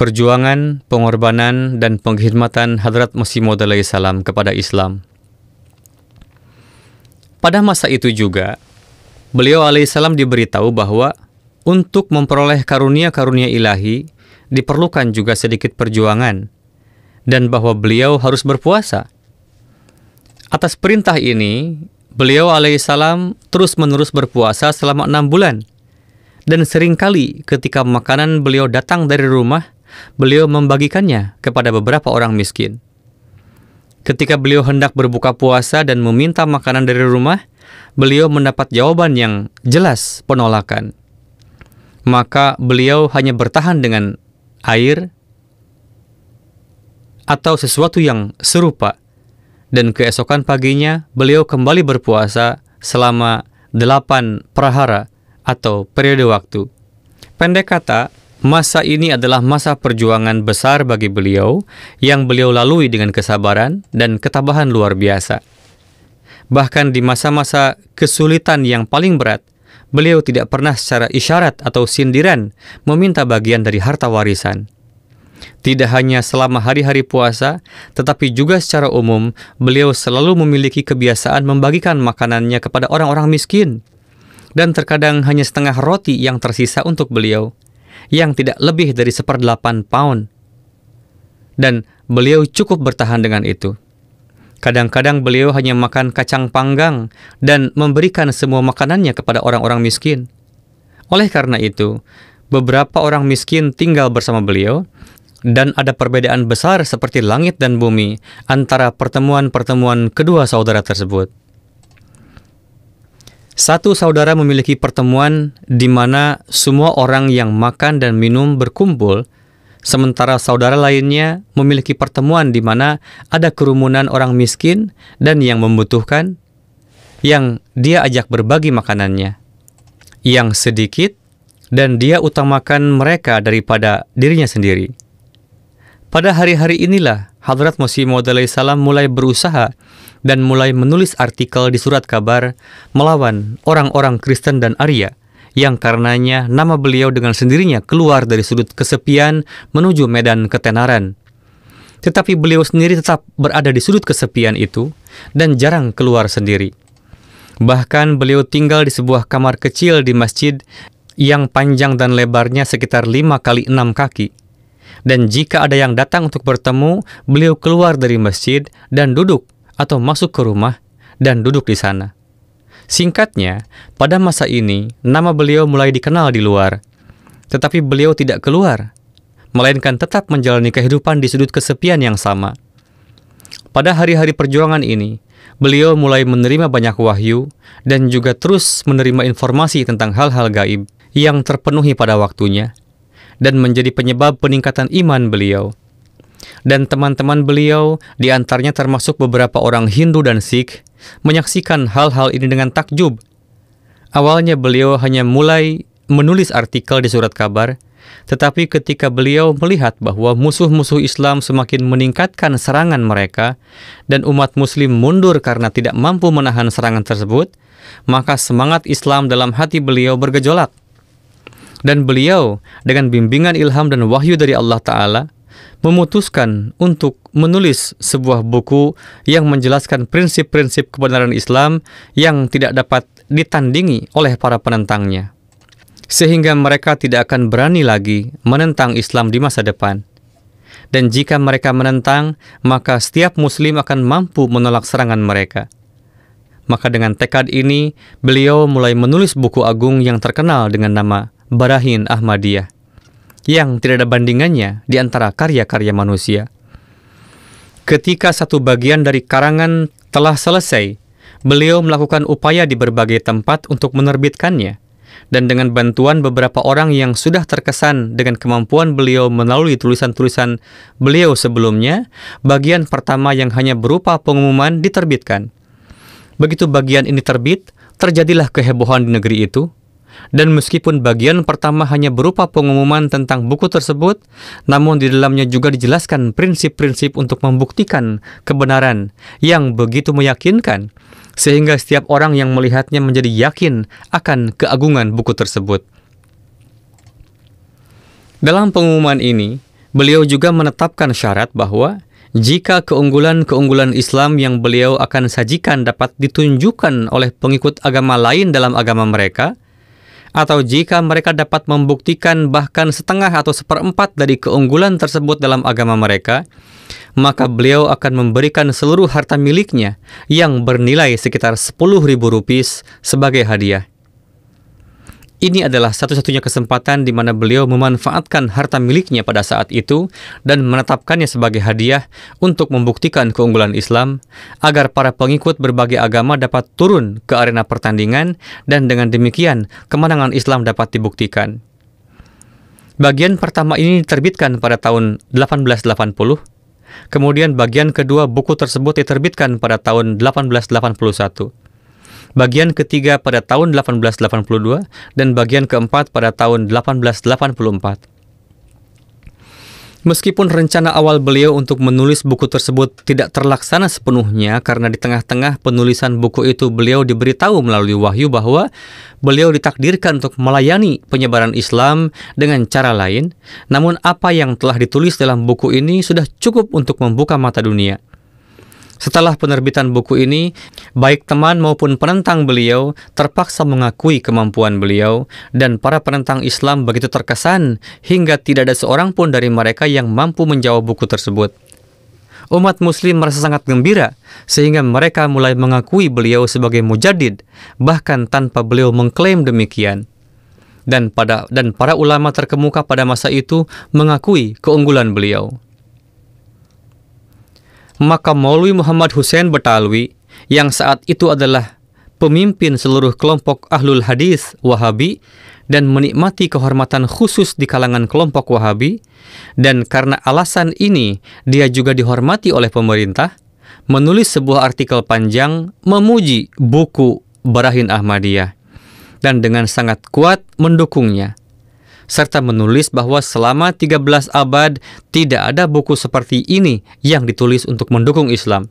perjuangan, pengorbanan, dan pengkhidmatan Hadrat Masih Maud alaihi salam kepada Islam. Pada masa itu juga, beliau alaihissalam diberitahu bahwa untuk memperoleh karunia-karunia ilahi diperlukan juga sedikit perjuangan, dan bahwa beliau harus berpuasa. Atas perintah ini, beliau alaihissalam terus-menerus berpuasa selama 6 bulan. Dan seringkali ketika makanan beliau datang dari rumah, beliau membagikannya kepada beberapa orang miskin. Ketika beliau hendak berbuka puasa dan meminta makanan dari rumah, beliau mendapat jawaban yang jelas penolakan. Maka beliau hanya bertahan dengan air atau sesuatu yang serupa. Dan keesokan paginya, beliau kembali berpuasa selama 8 prahara atau periode waktu. Pendek kata, masa ini adalah masa perjuangan besar bagi beliau yang beliau lalui dengan kesabaran dan ketabahan luar biasa. Bahkan di masa-masa kesulitan yang paling berat, beliau tidak pernah secara isyarat atau sindiran meminta bagian dari harta warisan. Tidak hanya selama hari-hari puasa, tetapi juga secara umum, beliau selalu memiliki kebiasaan membagikan makanannya kepada orang-orang miskin. Dan terkadang hanya setengah roti yang tersisa untuk beliau, yang tidak lebih dari 1/8 pound. Dan beliau cukup bertahan dengan itu. Kadang-kadang beliau hanya makan kacang panggang dan memberikan semua makanannya kepada orang-orang miskin. Oleh karena itu, beberapa orang miskin tinggal bersama beliau, dan ada perbedaan besar seperti langit dan bumi antara pertemuan-pertemuan kedua saudara tersebut. Satu saudara memiliki pertemuan di mana semua orang yang makan dan minum berkumpul, sementara saudara lainnya memiliki pertemuan di mana ada kerumunan orang miskin dan yang membutuhkan, yang dia ajak berbagi makanannya, yang sedikit, dan dia utamakan mereka daripada dirinya sendiri. Pada hari-hari inilah, Hadrat Masih Maud alaihi salam mulai berusaha dan mulai menulis artikel di surat kabar melawan orang-orang Kristen dan Arya, yang karenanya nama beliau dengan sendirinya keluar dari sudut kesepian menuju medan ketenaran. Tetapi beliau sendiri tetap berada di sudut kesepian itu dan jarang keluar sendiri. Bahkan beliau tinggal di sebuah kamar kecil di masjid yang panjang dan lebarnya sekitar 5 kali 6 kaki. Dan jika ada yang datang untuk bertemu, beliau keluar dari masjid dan duduk atau masuk ke rumah dan duduk di sana. Singkatnya, pada masa ini, nama beliau mulai dikenal di luar. Tetapi beliau tidak keluar, melainkan tetap menjalani kehidupan di sudut kesepian yang sama. Pada hari-hari perjuangan ini, beliau mulai menerima banyak wahyu dan juga terus menerima informasi tentang hal-hal gaib yang terpenuhi pada waktunya, dan menjadi penyebab peningkatan iman beliau. Dan teman-teman beliau, di antaranya termasuk beberapa orang Hindu dan Sikh, menyaksikan hal-hal ini dengan takjub. Awalnya beliau hanya mulai menulis artikel di surat kabar, tetapi ketika beliau melihat bahwa musuh-musuh Islam semakin meningkatkan serangan mereka, dan umat muslim mundur karena tidak mampu menahan serangan tersebut, maka semangat Islam dalam hati beliau bergejolak. Dan beliau, dengan bimbingan ilham dan wahyu dari Allah Ta'ala, memutuskan untuk menulis sebuah buku yang menjelaskan prinsip-prinsip kebenaran Islam yang tidak dapat ditandingi oleh para penentangnya, sehingga mereka tidak akan berani lagi menentang Islam di masa depan. Dan jika mereka menentang, maka setiap muslim akan mampu menolak serangan mereka. Maka dengan tekad ini, beliau mulai menulis buku agung yang terkenal dengan nama Barahin Ahmadiyah, yang tidak ada bandingannya di antara karya-karya manusia. Ketika satu bagian dari karangan telah selesai, beliau melakukan upaya di berbagai tempat untuk menerbitkannya, dan dengan bantuan beberapa orang yang sudah terkesan dengan kemampuan beliau melalui tulisan-tulisan beliau sebelumnya, bagian pertama yang hanya berupa pengumuman diterbitkan. Begitu bagian ini terbit, terjadilah kehebohan di negeri itu. Dan meskipun bagian pertama hanya berupa pengumuman tentang buku tersebut, namun di dalamnya juga dijelaskan prinsip-prinsip untuk membuktikan kebenaran yang begitu meyakinkan, sehingga setiap orang yang melihatnya menjadi yakin akan keagungan buku tersebut. Dalam pengumuman ini, Beliau juga menetapkan syarat bahwa jika keunggulan-keunggulan Islam yang beliau akan sajikan dapat ditunjukkan oleh pengikut agama lain dalam agama mereka, atau jika mereka dapat membuktikan bahkan setengah atau seperempat dari keunggulan tersebut dalam agama mereka, maka beliau akan memberikan seluruh harta miliknya yang bernilai sekitar 10.000 rupiah sebagai hadiah. Ini adalah satu-satunya kesempatan di mana beliau memanfaatkan harta miliknya pada saat itu dan menetapkannya sebagai hadiah untuk membuktikan keunggulan Islam, agar para pengikut berbagai agama dapat turun ke arena pertandingan dan dengan demikian kemenangan Islam dapat dibuktikan. Bagian pertama ini diterbitkan pada tahun 1880, kemudian bagian kedua buku tersebut diterbitkan pada tahun 1881. Bagian ketiga pada tahun 1882 dan bagian keempat pada tahun 1884. Meskipun rencana awal beliau untuk menulis buku tersebut tidak terlaksana sepenuhnya karena di tengah-tengah penulisan buku itu beliau diberitahu melalui wahyu bahwa beliau ditakdirkan untuk melayani penyebaran Islam dengan cara lain, namun apa yang telah ditulis dalam buku ini sudah cukup untuk membuka mata dunia. Setelah penerbitan buku ini, baik teman maupun penentang beliau terpaksa mengakui kemampuan beliau, dan para penentang Islam begitu terkesan hingga tidak ada seorang pun dari mereka yang mampu menjawab buku tersebut. Umat muslim merasa sangat gembira sehingga mereka mulai mengakui beliau sebagai mujaddid, bahkan tanpa beliau mengklaim demikian. Dan para ulama terkemuka pada masa itu mengakui keunggulan beliau. Maka Maulwi Muhammad Hussein Batalwi yang saat itu adalah pemimpin seluruh kelompok Ahlul Hadis Wahabi dan menikmati kehormatan khusus di kalangan kelompok Wahabi, dan karena alasan ini dia juga dihormati oleh pemerintah, menulis sebuah artikel panjang memuji buku Barahin Ahmadiyah dan dengan sangat kuat mendukungnya, serta menulis bahwa selama 13 abad tidak ada buku seperti ini yang ditulis untuk mendukung Islam.